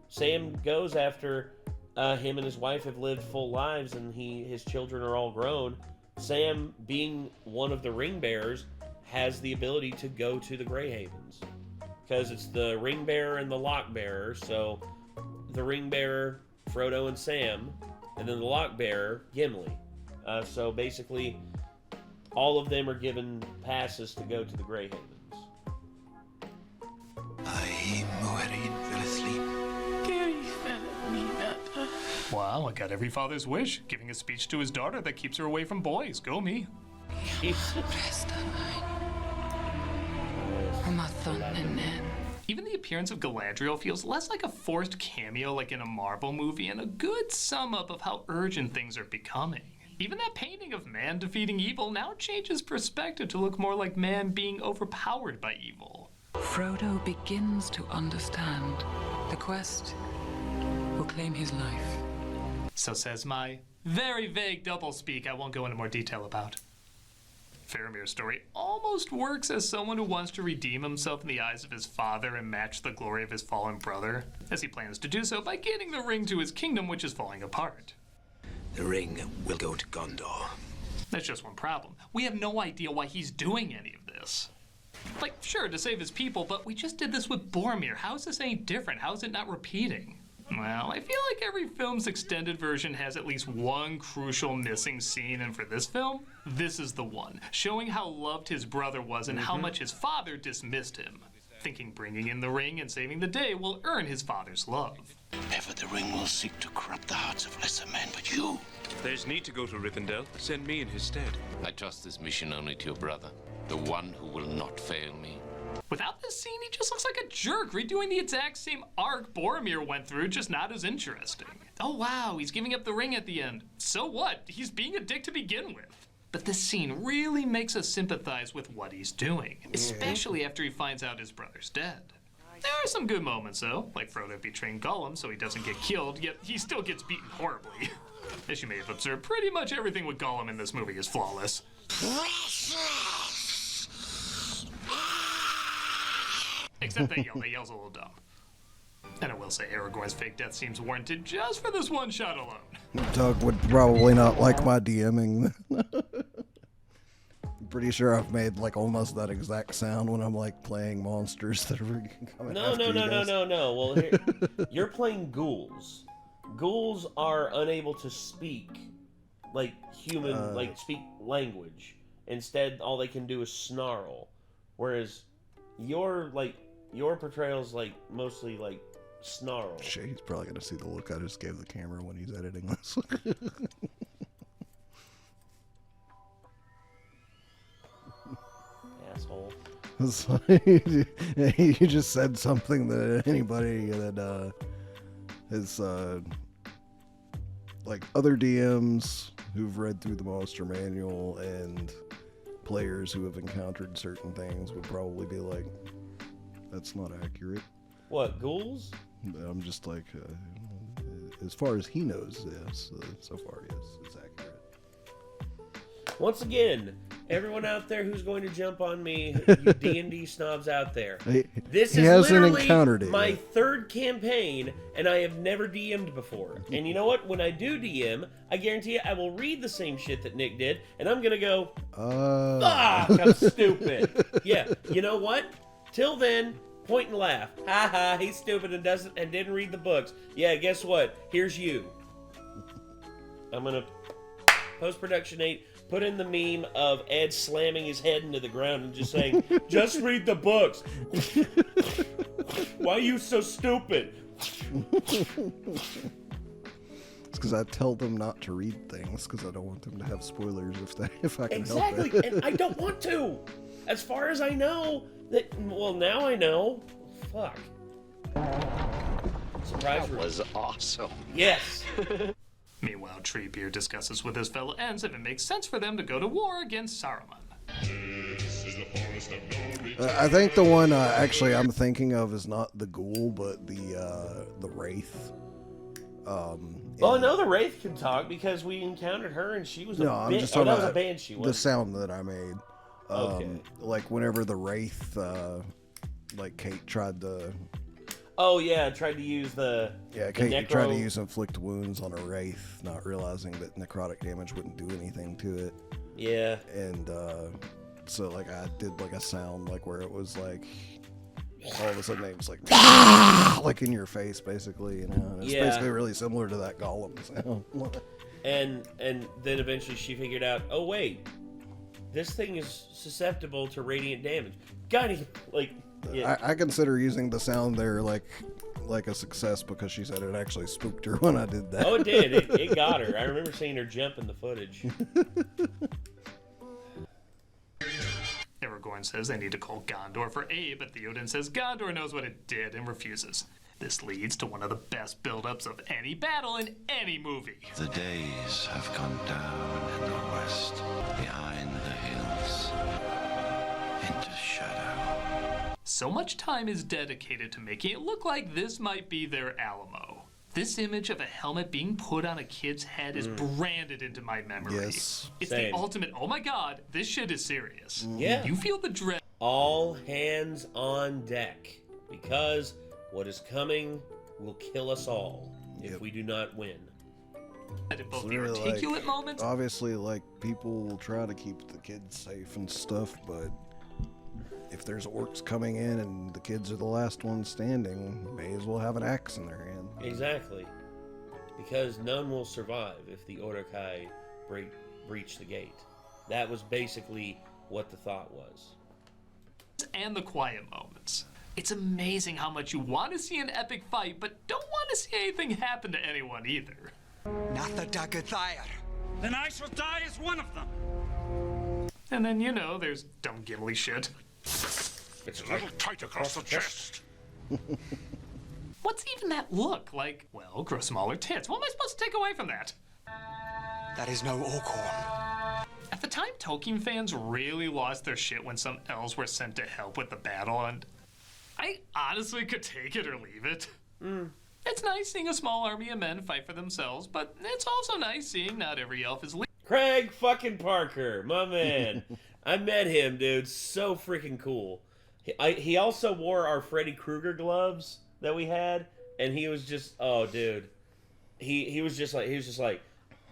Sam goes after him and his wife have lived full lives and his children are all grown. Sam, being one of the ring bearers, has the ability to go to the Grey Havens. Because it's the ring bearer and the lock bearer, so the ring bearer, Frodo and Sam, and then the lock bearer, Gimli. So basically, all of them are given passes to go to the Grey Havens. Wow, I got every father's wish, giving a speech to his daughter that keeps her away from boys. Go me. Even the appearance of Galadriel feels less like a forced cameo like in a Marvel movie and a good sum up of how urgent things are becoming. Even that painting of man defeating evil now changes perspective to look more like man being overpowered by evil. Frodo begins to understand. The quest will claim his life. So says my very vague doublespeak I won't go into more detail about. Faramir's story almost works as someone who wants to redeem himself in the eyes of his father and match the glory of his fallen brother, as he plans to do so by getting the ring to his kingdom, which is falling apart. The ring will go to Gondor. That's just one problem. We have no idea why he's doing any of this. Like, sure, to save his people, but we just did this with Boromir. How is this any different? How is it not repeating? Well, I feel like every film's extended version has at least one crucial missing scene, and for this film, this is the one, showing how loved his brother was and how much his father dismissed him, thinking bringing in the ring and saving the day will earn his father's love. Ever the ring will seek to corrupt the hearts of lesser men, but you... If there's need to go to Rivendell, send me in his stead. I trust this mission only to your brother, the one who will not fail me. Without this scene, he just looks like a jerk, redoing the exact same arc Boromir went through, just not as interesting. Oh wow, he's giving up the ring at the end. So what? He's being a dick to begin with. But this scene really makes us sympathize with what he's doing, especially after he finds out his brother's dead. There are some good moments, though, like Frodo betraying Gollum so he doesn't get killed, yet he still gets beaten horribly. As you may have observed, pretty much everything with Gollum in this movie is flawless. Except that yell's a little dumb. And I will say Aragorn's fake death seems warranted just for this one shot alone. Doug would probably not like my DMing. I'm pretty sure I've made like almost that exact sound when I'm like playing monsters that are coming after you guys. No. Well, here, you're playing ghouls. Ghouls are unable to speak like human, like speak language. Instead, all they can do is snarl. Whereas you're like your portrayal's like mostly like snarl. Shit, he's probably gonna see the look I just gave the camera when he's editing this. Asshole. It's like, you just said something that anybody that is like other DMs who've read through the Monster Manual and players who have encountered certain things would probably be like, that's not accurate. What, ghouls? I'm just like, as far as he knows, yes, so far, yes, it's accurate. Once again, everyone out there who's going to jump on me, you D&D snobs out there. This he is hasn't literally encountered it my yet. third campaign, and I have never DM'd before. And you know what? When I do DM, I guarantee you I will read the same shit that Nick did, and I'm going to go, fuck, I'm stupid. Yeah, you know what? Till then, point and laugh. Ha ha, he's stupid and didn't read the books. Yeah, guess what? Here's you. I'm going to post-production 8. Put in the meme of Ed slamming his head into the ground and just saying, just read the books. Why are you so stupid? It's because I tell them not to read things because I don't want them to have spoilers if I can help it. Exactly, and I don't want to. As far as I know, well, now I know. Fuck. Surprise. That was awesome. Yes. Meanwhile, Treebeard discusses with his fellow Ents if it makes sense for them to go to war against Saruman. I think the one actually I'm thinking of is not the ghoul, but the wraith. Well, I know the wraith can talk because we encountered her and she was a I'm just that talking was about a banshee. the sound that I made. Okay. Like whenever the wraith, like Kate tried to. Oh yeah, tried to use the Kate tried to use inflict wounds on a wraith, not realizing that necrotic damage wouldn't do anything to it. Yeah. And so like I did like a sound like where it was like all of a sudden it was like like in your face basically, you know. And it's basically really similar to that Gollum sound. and then eventually she figured out, oh wait, this thing is susceptible to radiant damage. Got it. Like. Yeah. I consider using the sound there like a success because she said it actually spooked her when I did that. Oh, it did. It got her. I remember seeing her jump in the footage. Aragorn says they need to call Gondor for aid, but Theoden says Gondor knows what it did and refuses. This leads to one of the best build-ups of any battle in any movie. The days have gone down in the west, behind the hills, into shadow. So much time is dedicated to making it look like this might be their Alamo. This image of a helmet being put on a kid's head is branded into my memory. Yes. It's Same. the ultimate, oh my god, this shit is serious. Yeah. You feel the dread. All hands on deck. Because what is coming will kill us all if we do not win. Both the Really, articulate moments. Obviously, like, people will try to keep the kids safe and stuff, but if there's orcs coming in and the kids are the last ones standing, may as well have an axe in their hand. Exactly. Because none will survive if the Uruk-hai breach the gate. That was basically what the thought was. And the quiet moments. It's amazing how much you want to see an epic fight, but don't want to see anything happen to anyone either. Not the Dagothyre. Then I shall die as one of them. And then, you know, there's dumb Gimli shit. It's a little tight across the chest. What's even that look? Like, well, grow smaller tits. What am I supposed to take away from that? That is no Orcorn. At the time, Tolkien fans really lost their shit when some elves were sent to help with the battle, and I honestly could take it or leave it. It's nice seeing a small army of men fight for themselves, but it's also nice seeing not every elf is Craig fucking Parker, my man. I met him, dude. So freaking cool. He also wore our Freddy Krueger gloves that we had, and he was just, oh, dude. He was just like,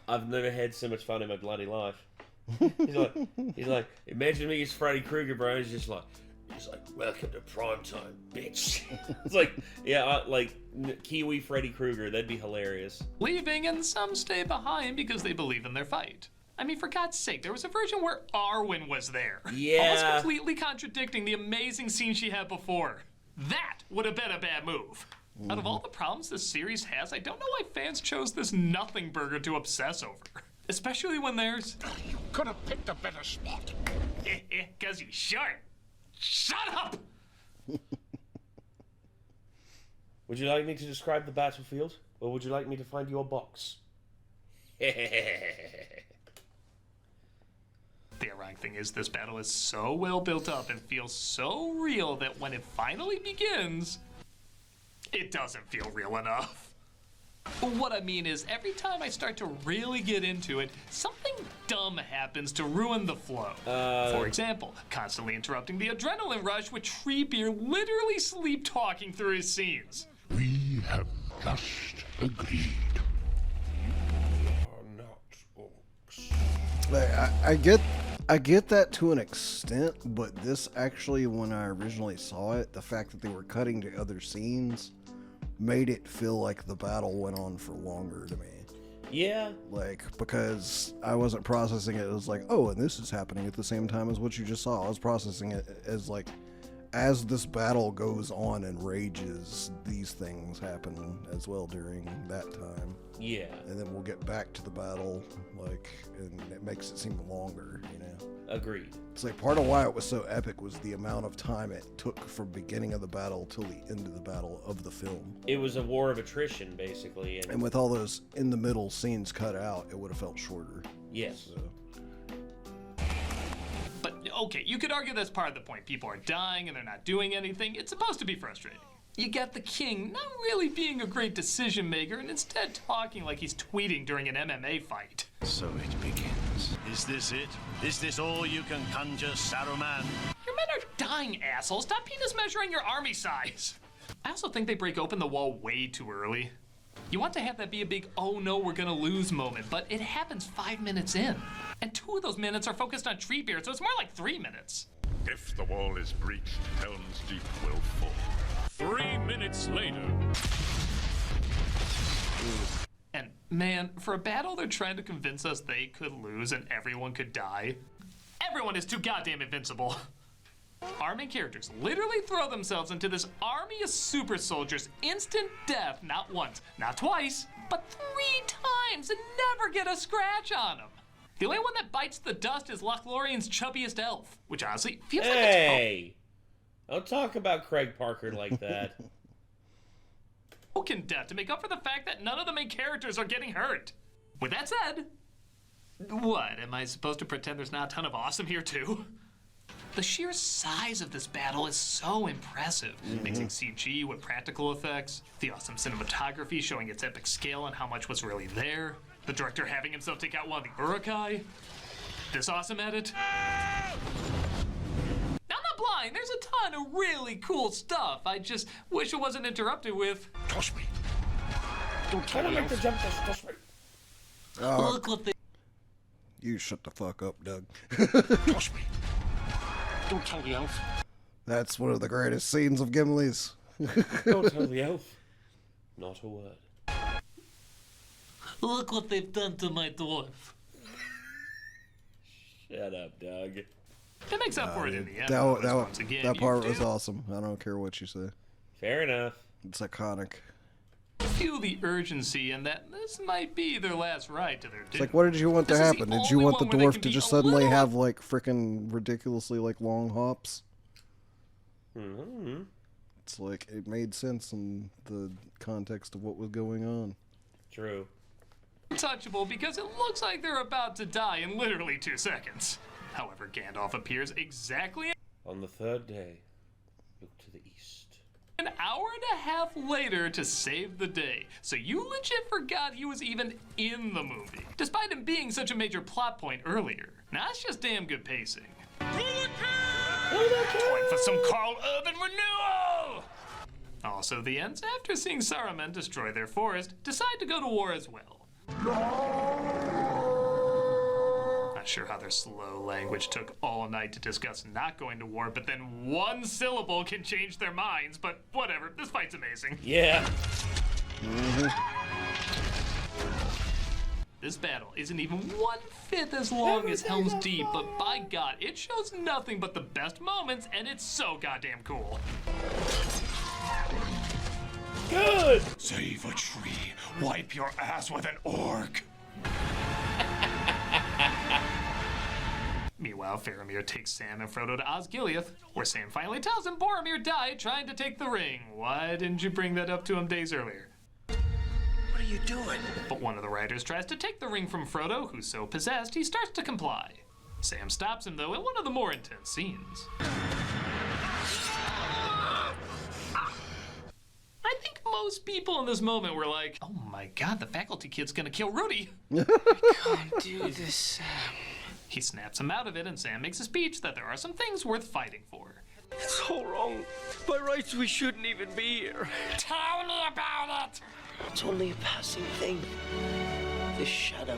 I've never had so much fun in my bloody life. He's like, imagine me as Freddy Krueger, bro. He's like, welcome to primetime, bitch. It's like, yeah, like Kiwi Freddy Krueger. That'd be hilarious. leaving, and some stay behind because they believe in their fight. I mean, for God's sake, there was a version where Arwen was there. Yeah. Almost completely contradicting the amazing scene she had before. That would have been a bad move. Out of all the problems this series has, I don't know why fans chose this nothing burger to obsess over. Especially when there's... You could have picked a better spot. 'Cause you short. Shut up! Would you like me to describe the battlefield, or would you like me to find your box? The ironic thing is, this battle is so well built up and feels so real that when it finally begins, it doesn't feel real enough. What I mean is, every time I start to really get into it, something dumb happens to ruin the flow. For example, constantly interrupting the adrenaline rush with Treebeard literally sleep-talking through his scenes. We have just agreed. You are not orcs. Like, I get that to an extent, but this actually, when I originally saw it, the fact that they were cutting to other scenes made it feel like the battle went on for longer to me. Yeah. Like, because I wasn't processing it as like, oh, and this is happening at the same time as what you just saw. I was processing it as like, as this battle goes on and rages, these things happen as well during that time. Yeah. And then we'll get back to the battle, like, and it makes it seem longer, you know? Agreed. It's like part of why it was so epic was the amount of time it took from beginning of the battle till the end of the battle of the film. It was a war of attrition, basically. And with all those in the middle scenes cut out, it would have felt shorter. Yes. So. But, okay, you could argue that's part of the point. People are dying and they're not doing anything. It's supposed to be frustrating. You got the king not really being a great decision maker and instead talking like he's tweeting during an MMA fight. So it begins. Is this it? Is this all you can conjure, Saruman? Your men are dying, asshole. Stop penis measuring your army size. I also think they break open the wall way too early. You want to have that be a big, oh no, we're gonna lose moment, but it happens 5 minutes in. And 2 of those minutes are focused on Treebeard, so it's more like 3 minutes. If the wall is breached, Helm's Deep will fall. 3 minutes later. And man, for a battle they're trying to convince us they could lose and everyone could die, everyone is too goddamn invincible. Our main characters literally throw themselves into this army of super soldiers, instant death, not once, not twice, but 3 times and never get a scratch on them. The only one that bites the dust is Lothlorien's chubbiest elf, which honestly feels like Hey! Don't talk about Craig Parker like that. token death to make up for the fact that none of the main characters are getting hurt. With that said, what, am I supposed to pretend there's not a ton of awesome here too? The sheer size of this battle is so impressive, mixing CG with practical effects, the awesome cinematography showing its epic scale and how much was really there, the director having himself take out one of the Urukai, this awesome edit. Now, I'm not blind, there's a ton of really cool stuff. I just wish it wasn't interrupted with... Toss me. Don't try to make the jump, toss me. Look what they... You shut the fuck up, Doug. Toss me. Don't tell the elf. That's one of the greatest scenes of Gimli's. Don't tell the elf. Not a word. Look what they've done to my dwarf. Shut up, Doug. It makes up for it in the end. That part was awesome. I don't care what you say. Fair enough. It's iconic. Feel the urgency and that this might be their last ride to their doom. It's like, what did you want to happen? Did you want the dwarf to just suddenly have, like, freaking ridiculously, like, long hops? Mm-hmm. It's like, it made sense in the context of what was going on. True. Untouchable because it looks like they're about to die in literally 2 seconds. However, Gandalf appears exactly on the 3rd day. Look to the east. An hour and a half later to save the day. So you legit forgot he was even in the movie, despite him being such a major plot point earlier. Now that's just damn good pacing. Time for some Carl Urban renewal! Also, the Ents, after seeing Saruman destroy their forest, decide to go to war as well. Not sure how their slow language took all night to discuss not going to war, but then 1 syllable can change their minds, but whatever, this fight's amazing. Yeah. This battle isn't even 1/5 as long as Helm's Deep, but by God, it shows nothing but the best moments, and it's so goddamn cool. Good! Save a tree. Wipe your ass with an orc. Meanwhile, Faramir takes Sam and Frodo to Osgiliath, where Sam finally tells him Boromir died trying to take the ring. Why didn't you bring that up to him days earlier? What are you doing? But one of the riders tries to take the ring from Frodo, who's so possessed he starts to comply. Sam stops him, though, in one of the more intense scenes. I think most people in this moment were like, oh my god, the faculty kid's gonna kill Rudy. I can't do this, Sam. He snaps him out of it, and Sam makes a speech that there are some things worth fighting for. It's all wrong. By rights, we shouldn't even be here. Tell me about it! It's only a passing thing. This shadow.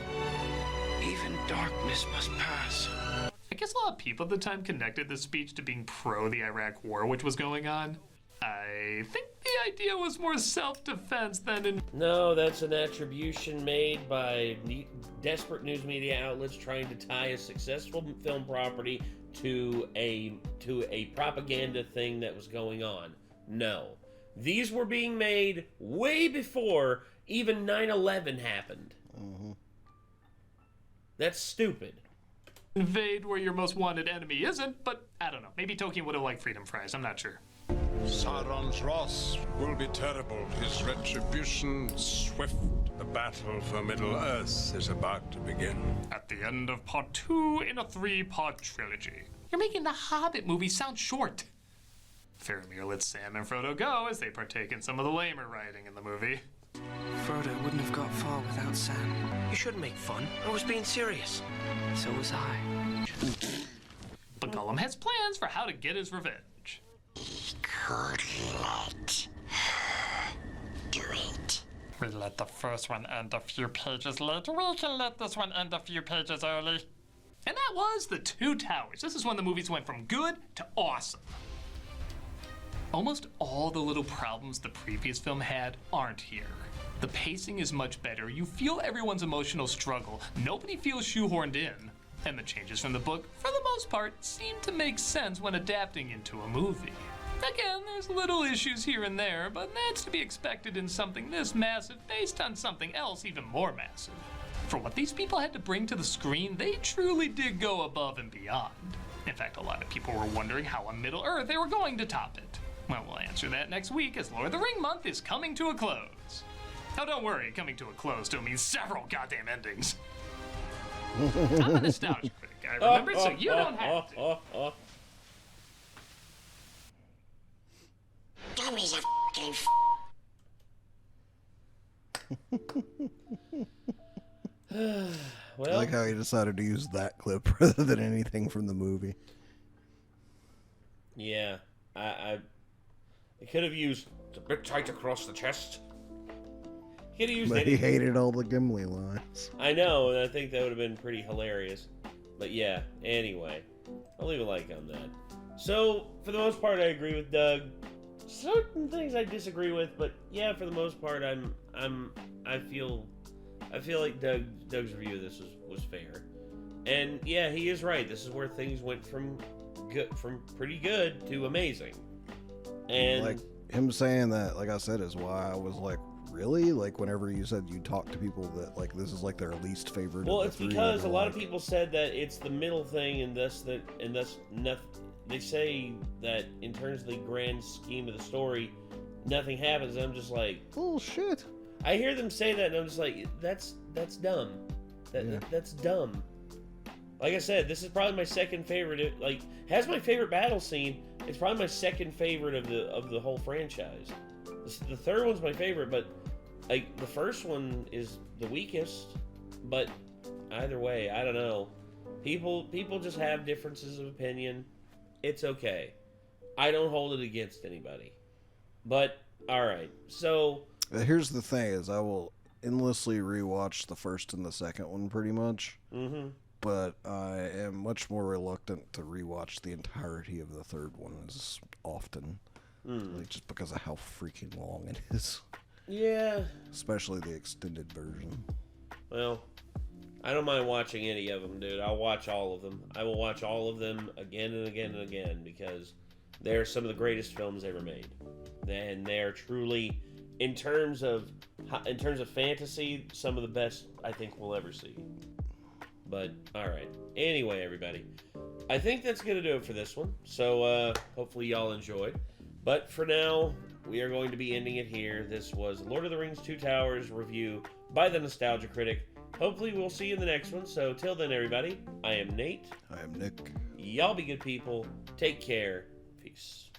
Even darkness must pass. I guess a lot of people at the time connected this speech to being pro the Iraq War, which was going on. I think the idea was more self-defense than in... No, that's an attribution made by desperate news media outlets trying to tie a successful film property to a propaganda thing that was going on. No. These were being made way before even 9/11 happened. Mm-hmm. That's stupid. Invade where your most wanted enemy isn't, but I don't know. Maybe Tolkien would have liked freedom fries. I'm not sure. Sauron's wrath will be terrible, his retribution swift. The battle for Middle-earth is about to begin. At the end of part 2 in a 3-part trilogy. You're making the Hobbit movie sound short. Faramir lets Sam and Frodo go as they partake in some of the lamer writing in the movie. Frodo wouldn't have got far without Sam. You shouldn't make fun. I was being serious. So was I. But Gollum has plans for how to get his revenge. Could let do it. We let the first one end a few pages late. We can let this one end a few pages early. And that was The Two Towers. This is when the movies went from good to awesome. Almost all the little problems the previous film had aren't here. The pacing is much better. You feel everyone's emotional struggle. Nobody feels shoehorned in. And the changes from the book, for the most part, seem to make sense when adapting into a movie. Again, there's little issues here and there, but that's to be expected in something this massive based on something else even more massive. For what these people had to bring to the screen, they truly did go above and beyond. In fact, a lot of people were wondering how on Middle-earth they were going to top it. Well, we'll answer that next week as Lord of the Ring month is coming to a close. Oh, don't worry, coming to a close still means several goddamn endings. I'm a nostalgia critic, I remember, so you don't have to. Dummies are f***ing I like how he decided to use that clip rather than anything from the movie. Yeah, I could have used it's a bit tight across the chest. Could have used But he anything. hated all the Gimli lines. I know, and I think that would have been pretty hilarious. But yeah, anyway, I'll leave a like on that. So, for the most part, I agree with Doug. Certain things I disagree with, but yeah, for the most part, I feel like Doug's review of this was fair. And yeah, he is right. This is where things went from pretty good to amazing. And like him saying that, like I said, is why I was like, really? Like whenever you said you talk to people that like this is like their least favorite. well, of the it's three, because a they're lot like, of people said that it's the middle thing, and thus nothing. They say that in terms of the grand scheme of the story, nothing happens. And I'm just like, bullshit. I hear them say that, and I'm just like, that's dumb. That's dumb. Like I said, this is probably my second favorite. Like, has my favorite battle scene. It's probably my second favorite of the whole franchise. The third one's my favorite, but like the first one is the weakest. But either way, I don't know. People just have differences of opinion. It's okay. I don't hold it against anybody. But all right, so here's the thing: is I will endlessly rewatch the first and the second one, pretty much. Mm-hmm. But I am much more reluctant to rewatch the entirety of the third one as often, like just because of how freaking long it is. Yeah. Especially the extended version. Well, I don't mind watching any of them, dude. I'll watch all of them. I will watch all of them again and again and again because they're some of the greatest films ever made. And they're truly in terms of fantasy, some of the best I think we'll ever see. But all right. Anyway, everybody, I think that's gonna do it for this one. So hopefully y'all enjoyed. But for now, we are going to be ending it here. This was Lord of the Rings 2 Towers review by the Nostalgia Critic. Hopefully we'll see you in the next one. So till then, everybody, I am Nate. I am Nick. Y'all be good people. Take care. Peace.